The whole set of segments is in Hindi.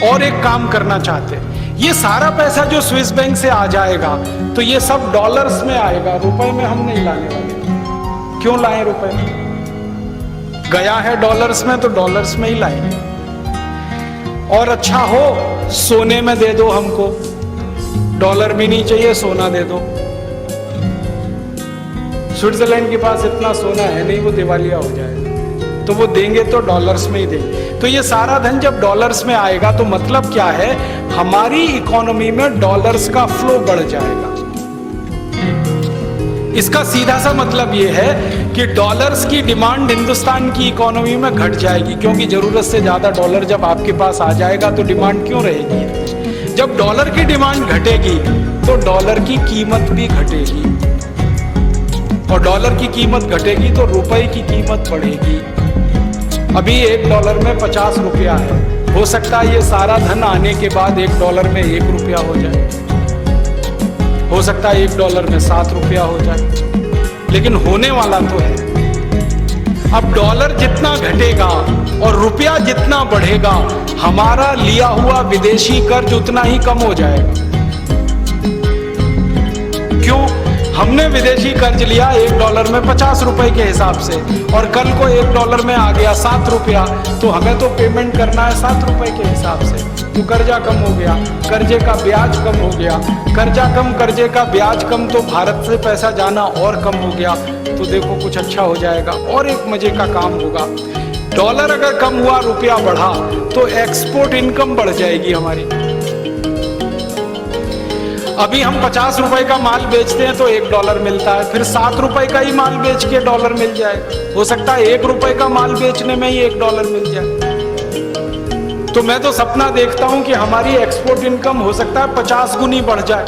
और एक काम करना चाहते हैं, ये सारा पैसा जो स्विस बैंक से आ जाएगा तो ये सब डॉलर्स में आएगा, रुपए में हम नहीं लाने वाले। क्यों लाएं रुपए में? गया है डॉलर्स में तो डॉलर्स में ही लाएंगे। और अच्छा हो सोने में दे दो हमको, डॉलर भी नहीं चाहिए, सोना दे दो। स्विट्जरलैंड के पास इतना सोना है नहीं, वो दिवालिया हो जाएगा, तो वो देंगे तो डॉलर्स में ही देंगे। तो ये सारा धन जब डॉलर्स में आएगा तो मतलब क्या है, हमारी इकोनॉमी में डॉलर्स का फ्लो बढ़ जाएगा। इसका सीधा सा मतलब ये है कि डॉलर्स की डिमांड हिंदुस्तान की इकोनॉमी में घट जाएगी, क्योंकि जरूरत से ज्यादा डॉलर जब आपके पास आ जाएगा तो डिमांड क्यों रहेगी। जब डॉलर की डिमांड घटेगी तो डॉलर की कीमत भी घटेगी, और डॉलर की कीमत घटेगी तो रुपए की कीमत बढ़ेगी। अभी $1 में 50 रुपया है, हो सकता है ये सारा धन आने के बाद $1 में 1 रुपया हो जाए, हो सकता है $1 में 7 रुपया हो जाए, लेकिन होने वाला तो है। अब डॉलर जितना घटेगा और रुपया जितना बढ़ेगा, हमारा लिया हुआ विदेशी कर्ज उतना ही कम हो जाएगा। क्यों? हमने विदेशी कर्ज लिया $1 में 50 रुपए के हिसाब से, और कल को $1 में आ गया 7 रुपया, तो हमें तो पेमेंट करना है 7 रुपए के हिसाब से, तो कर्जा कम हो गया, कर्जे का ब्याज कम हो गया, कर्जा कम, कर्जे का ब्याज कम, तो भारत से पैसा जाना और कम हो गया। तो देखो कुछ अच्छा हो जाएगा। और एक मजे का काम होगा, डॉलर अगर कम हुआ, रुपया बढ़ा, तो एक्सपोर्ट इनकम बढ़ जाएगी हमारी। अभी हम 50 रुपए का माल बेचते हैं तो $1 मिलता है, फिर 7 रुपए का ही माल बेच के डॉलर मिल जाएगा। हो सकता है $1 का माल बेचने में ही $1 मिल जाए। तो मैं तो सपना देखता हूं कि हमारी एक्सपोर्ट इनकम हो सकता है 50 गुनी बढ़ जाए,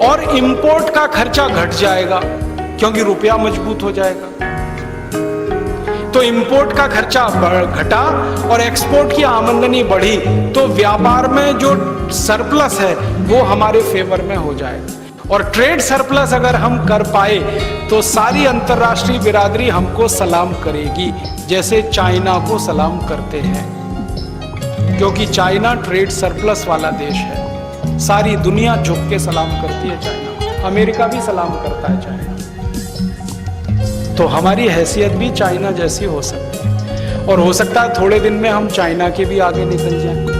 और इंपोर्ट का खर्चा घट जाएगा क्योंकि रुपया मजबूत हो जाएगा। तो इंपोर्ट का खर्चा घटा और एक्सपोर्ट की आमदनी बढ़ी, तो व्यापार में जो सरप्लस है वो हमारे फेवर में हो जाएगा। और ट्रेड सरप्लस अगर हम कर पाए तो सारी अंतर्राष्ट्रीय बिरादरी हमको सलाम करेगी, जैसे चाइना को सलाम करते हैं, क्योंकि चाइना ट्रेड सरप्लस वाला देश है। सारी दुनिया झुक के सलाम करती है चाइना, अमेरिका भी सलाम करता है चाइना। तो हमारी हैसियत भी चाइना जैसी हो सकती है, और हो सकता है थोड़े दिन में हम चाइना के भी आगे निकल जाएं।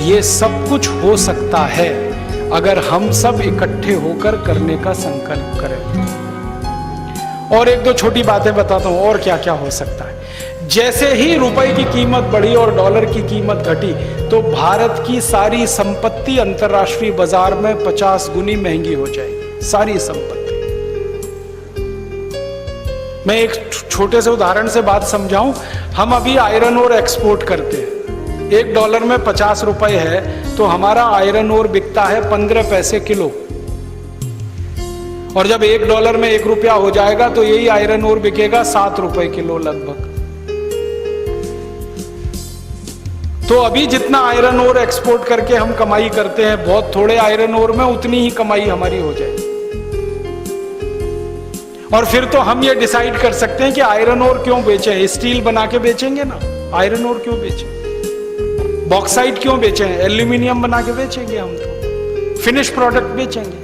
ये सब कुछ हो सकता है अगर हम सब इकट्ठे होकर करने का संकल्प करें। और एक दो छोटी बातें बताता हूं और क्या क्या हो सकता है। जैसे ही रुपए की कीमत बढ़ी और डॉलर की कीमत घटी, तो भारत की सारी संपत्ति अंतर्राष्ट्रीय बाजार में 50 गुनी महंगी हो जाएगी, सारी संपत्ति। मैं एक छोटे से उदाहरण से बात समझाऊं। हम अभी आयरन ओर एक्सपोर्ट करते हैं, $1 में 50 रुपए है, तो हमारा आयरन ओर बिकता है 15 पैसे किलो। और जब $1 में 1 रुपया हो जाएगा तो यही आयरन ओर बिकेगा 7 रुपए किलो लगभग। तो अभी जितना आयरन ओर एक्सपोर्ट करके हम कमाई करते हैं, बहुत थोड़े आयरन ओर में उतनी ही कमाई हमारी हो जाएगी। और फिर तो हम ये डिसाइड कर सकते हैं कि आयरन ओर क्यों बेचें, स्टील बना के बेचेंगे ना, आयरन ओर क्यों बेचें, बॉक्साइट क्यों बेचें, एल्यूमिनियम बना के बेचेंगे, हम तो फिनिश प्रोडक्ट बेचेंगे।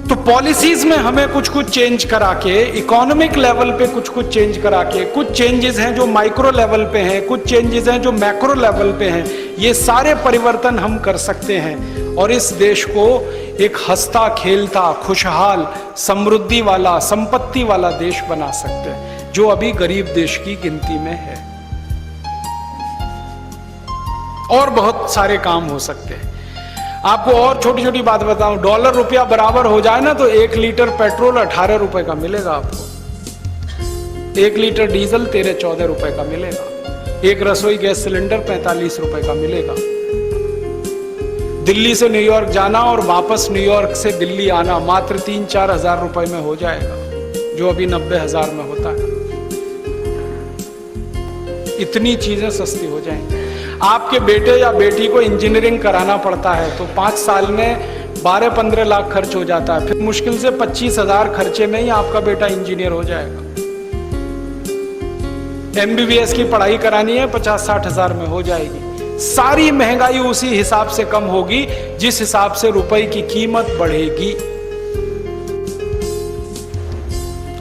तो पॉलिसीज में हमें कुछ कुछ चेंज करा के, इकोनॉमिक लेवल पे कुछ कुछ चेंज करा के, कुछ चेंजेस हैं जो माइक्रो लेवल पे हैं, कुछ चेंजेस हैं जो मैक्रो लेवल पे हैं, ये सारे परिवर्तन हम कर सकते हैं और इस देश को एक हंसता खेलता खुशहाल समृद्धि वाला संपत्ति वाला देश बना सकते हैं, जो अभी गरीब देश की गिनती में है। और बहुत सारे काम हो सकते हैं। आपको और छोटी छोटी बात बताऊं, डॉलर रुपया बराबर हो जाए ना तो 1 लीटर पेट्रोल 18 रुपए का मिलेगा आपको, 1 लीटर डीजल 13-14 रुपए का मिलेगा, एक रसोई गैस सिलेंडर 45 रुपए का मिलेगा। दिल्ली से न्यूयॉर्क जाना और वापस न्यूयॉर्क से दिल्ली आना मात्र 3-4 हजार रुपए में हो जाएगा, जो अभी 90,000 में होता है। इतनी चीजें सस्ती हो जाएंगी। आपके बेटे या बेटी को इंजीनियरिंग कराना पड़ता है तो 5 साल में 12-15 लाख खर्च हो जाता है, फिर मुश्किल से 25,000 खर्चे में ही आपका बेटा इंजीनियर हो जाएगा। MBBS की पढ़ाई करानी है 50-60 हजार में हो जाएगी। सारी महंगाई उसी हिसाब से कम होगी जिस हिसाब से रुपए की कीमत बढ़ेगी।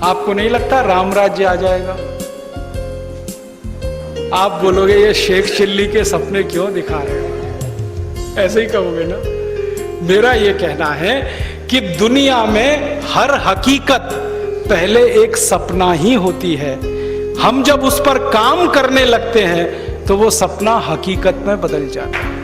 आपको नहीं लगता राम राज्य आ जाएगा? आप बोलोगे ये शेख चिल्ली के सपने क्यों दिखा रहे हो, ऐसे ही कहोगे ना। मेरा ये कहना है कि दुनिया में हर हकीकत पहले एक सपना ही होती है। हम जब उस पर काम करने लगते हैं तो वो सपना हकीकत में बदल जाता है।